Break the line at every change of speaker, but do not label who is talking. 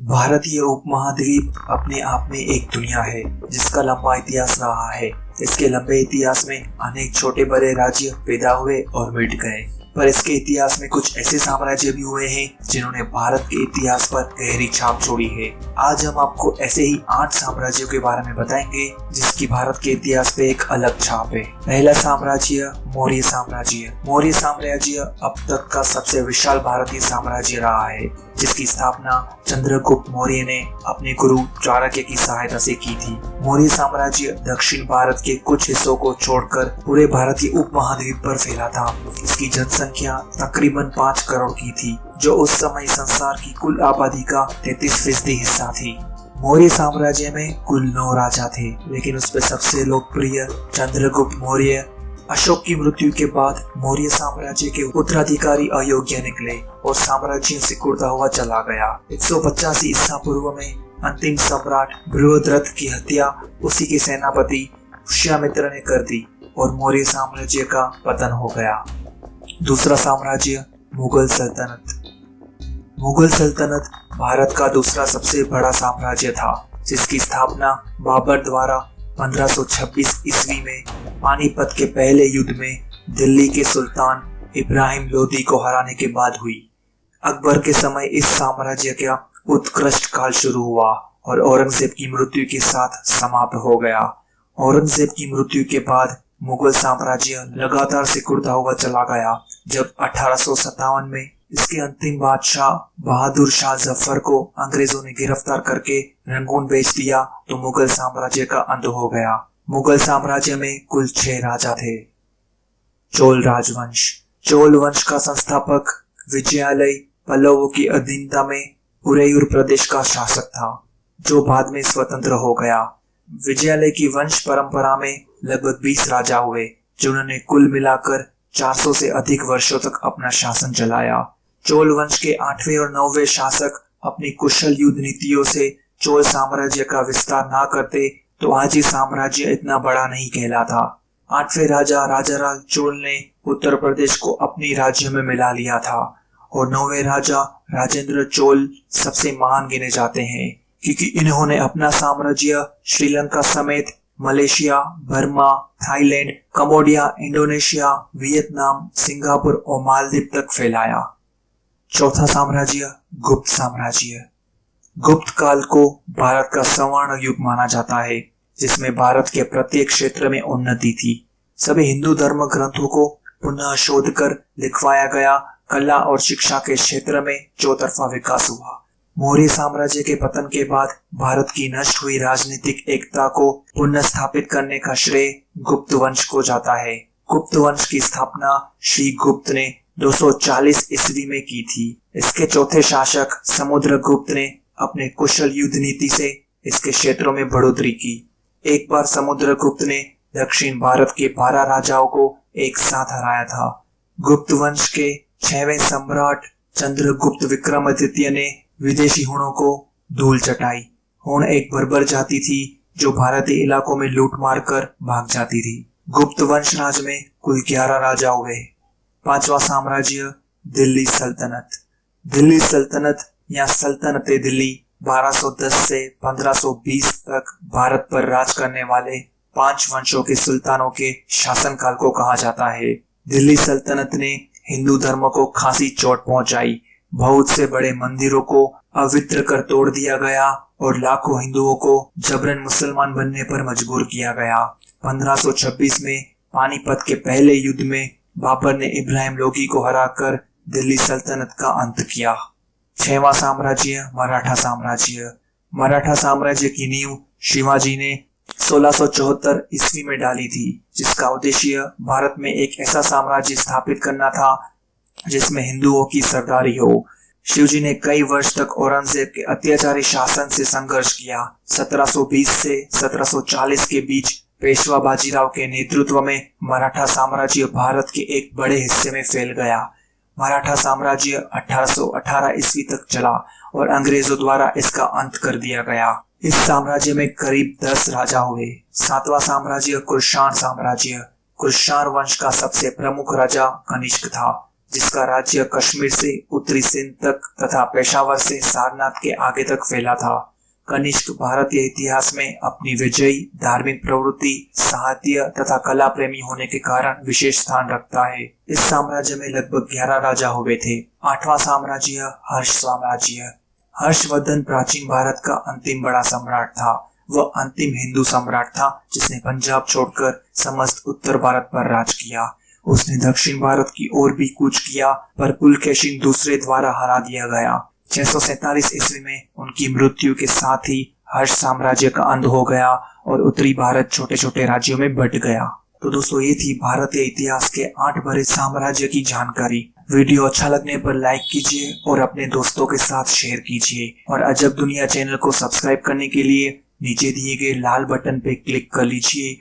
भारतीय उपमहाद्वीप अपने आप में एक दुनिया है जिसका लंबा इतिहास रहा है। इसके लंबे इतिहास में अनेक छोटे बड़े राज्य पैदा हुए और मिट गए, पर इसके इतिहास में कुछ ऐसे साम्राज्य भी हुए हैं जिन्होंने भारत के इतिहास पर गहरी छाप छोड़ी है। आज हम आपको ऐसे ही 8 साम्राज्यों के बारे में बताएंगे जिसकी भारत के इतिहास पे एक अलग छाप है। पहला साम्राज्य मौर्य साम्राज्य। मौर्य साम्राज्य अब तक का सबसे विशाल भारतीय साम्राज्य रहा है, जिसकी स्थापना चंद्रगुप्त मौर्य ने अपने गुरु चाणक्य की सहायता से की थी। मौर्य साम्राज्य दक्षिण भारत के कुछ हिस्सों को छोड़कर पूरे भारतीय उपमहाद्वीप पर फैला था। इसकी जनसंख्या तकरीबन 5 करोड़ की थी, जो उस समय संसार की कुल आबादी का 33% हिस्सा थी। मौर्य साम्राज्य में कुल 9 राजा थे, लेकिन उसमें सबसे लोकप्रिय चंद्रगुप्त मौर्य। अशोक की मृत्यु के बाद मौर्य साम्राज्य के उत्तराधिकारी अयोग्य निकले और साम्राज्य सिकुड़ता हुआ चला गया। 185 ईसा पूर्व में अंतिम सम्राट बृहद्रथ की हत्या उसी के सेनापति पुष्यमित्र ने कर दी और मौर्य साम्राज्य का पतन हो गया। दूसरा साम्राज्य मुगल सल्तनत। मुगल सल्तनत भारत का दूसरा सबसे बड़ा साम्राज्य था, जिसकी स्थापना बाबर द्वारा 1526 ईस्वी में पानीपत के पहले युद्ध में दिल्ली के सुल्तान इब्राहिम लोदी को हराने के बाद हुई। अकबर के समय इस साम्राज्य का उत्कृष्ट काल शुरू हुआ और औरंगजेब की मृत्यु के साथ समाप्त हो गया। औरंगजेब की मृत्यु के बाद मुगल साम्राज्य लगातार सिकुड़ता हुआ चला गया। जब 1857 में इसके अंतिम बादशाह बहादुर शाह जफर को अंग्रेजों ने गिरफ्तार करके रंगून भेज दिया, तो मुगल साम्राज्य का अंत हो गया। मुगल साम्राज्य में कुल 6 राजा थे। चोल राजवंश। चोल वंश का संस्थापक विजयालय पल्लवों की अधीनता में उरैयूर प्रदेश का शासक था, जो बाद में स्वतंत्र हो गया। विजयालय की वंश परंपरा में लगभग 20 राजा हुए, जिन्होंने कुल मिलाकर 400 से अधिक वर्षों तक अपना शासन चलाया। चोल वंश के 8वें और 9वें शासक अपनी कुशल युद्ध नीतियों से चोल साम्राज्य का विस्तार ना करते तो आज ये साम्राज्य इतना बड़ा नहीं कहलाता। 8वें राजा राजाराम चोल ने उत्तर प्रदेश को अपने राज्य में मिला लिया था और 9वें राजा राजेंद्र चोल सबसे महान गिने जाते हैं, क्योंकि इन्होंने अपना साम्राज्य श्रीलंका समेत Malaysia, Burma, Thailand, Cambodia, Indonesia, Vietnam, Singapore और मालदीव तक फैलाया। चौथा साम्राज्य गुप्त साम्राज्य। गुप्त काल को भारत का स्वर्ण युग माना जाता है, जिसमें भारत के प्रत्येक क्षेत्र में उन्नति थी। सभी हिंदू धर्म ग्रंथों को पुनः शोध कर लिखवाया गया। कला और शिक्षा के क्षेत्र में चौतरफा विकास हुआ। मौर्य साम्राज्य के पतन के बाद भारत की नष्ट हुई राजनीतिक एकता को पुनः स्थापित करने का श्रेय गुप्त वंश को जाता है। गुप्त वंश की स्थापना श्री गुप्त ने 240 ईस्वी में की थी। इसके चौथे शासक समुद्रगुप्त ने अपने कुशल युद्ध नीति से इसके क्षेत्रों में बढ़ोतरी की। एक बार समुद्रगुप्त ने दक्षिण भारत के 12 राजाओं को एक साथ हराया था। गुप्त वंश के 6वें सम्राट चंद्रगुप्त विक्रमादित्य ने विदेशी हुणों को धूल चटाई। हुण एक बर्बर जाति थी जो भारतीय इलाकों में लूट मार कर भाग जाती थी। गुप्त वंश राज में कुल 11 राजा हुए। 5वां साम्राज्य दिल्ली सल्तनत। दिल्ली सल्तनत या सल्तनत दिल्ली 1210 से 1520 तक भारत पर राज करने वाले 5 वंशों के सुल्तानों के शासनकाल को कहा जाता है। दिल्ली सल्तनत ने हिंदू धर्म को खासी चोट पहुंचाई। बहुत से बड़े मंदिरों को अवित्र कर तोड़ दिया गया और लाखों हिंदुओं को जबरन मुसलमान बनने पर मजबूर किया गया। 1526 में पानीपत के पहले युद्ध में बाबर ने इब्राहिम लोदी को हराकर दिल्ली सल्तनत का अंत किया। 6वां साम्राज्य मराठा साम्राज्य। मराठा साम्राज्य की नींव शिवाजी ने 1674 ईस्वी में डाली थी, जिसका उद्देश्य भारत में एक ऐसा साम्राज्य स्थापित करना था जिसमें हिंदुओं की सरदारी हो। शिवजी ने कई वर्ष तक औरंगजेब के अत्याचारी शासन से संघर्ष किया। 1720 से 1740 के बीच पेशवा बाजीराव के नेतृत्व में मराठा साम्राज्य भारत के एक बड़े हिस्से में फैल गया। मराठा साम्राज्य 1818 ईस्वी तक चला और अंग्रेजों द्वारा इसका अंत कर दिया गया। इस साम्राज्य में करीब 10 राजा हुए। 7वां साम्राज्य कुषाण साम्राज्य। कुषाण वंश का सबसे प्रमुख राजा कनिष्क था। जिसका राज्य कश्मीर से उत्तरी सिंध तक तथा पेशावर से सारनाथ के आगे तक फैला था। कनिष्क भारतीय इतिहास में अपनी विजयी, धार्मिक प्रवृत्ति, साहित्य तथा कला प्रेमी होने के कारण विशेष स्थान रखता है। इस साम्राज्य में लगभग 11 राजा हुए थे। 8वां साम्राज्य हर्ष साम्राज्य। हर्षवर्धन प्राचीन भारत का अंतिम बड़ा सम्राट था। वह अंतिम हिंदू सम्राट था जिसने पंजाब छोड़कर समस्त उत्तर भारत पर राज किया। उसने दक्षिण भारत की ओर भी कूच किया, पर पुलकेशिन दूसरे द्वारा हरा दिया गया। 647 ईस्वी में उनकी मृत्यु के साथ ही हर्ष साम्राज्य का अंत हो गया और उत्तरी भारत छोटे छोटे राज्यों में बंट गया। तो दोस्तों, ये थी भारतीय इतिहास के 8 बड़े साम्राज्य की जानकारी। वीडियो अच्छा लगने पर लाइक कीजिए और अपने दोस्तों के साथ शेयर कीजिए। और अजब दुनिया चैनल को सब्सक्राइब करने के लिए नीचे दिए गए लाल बटन पे क्लिक कर लीजिए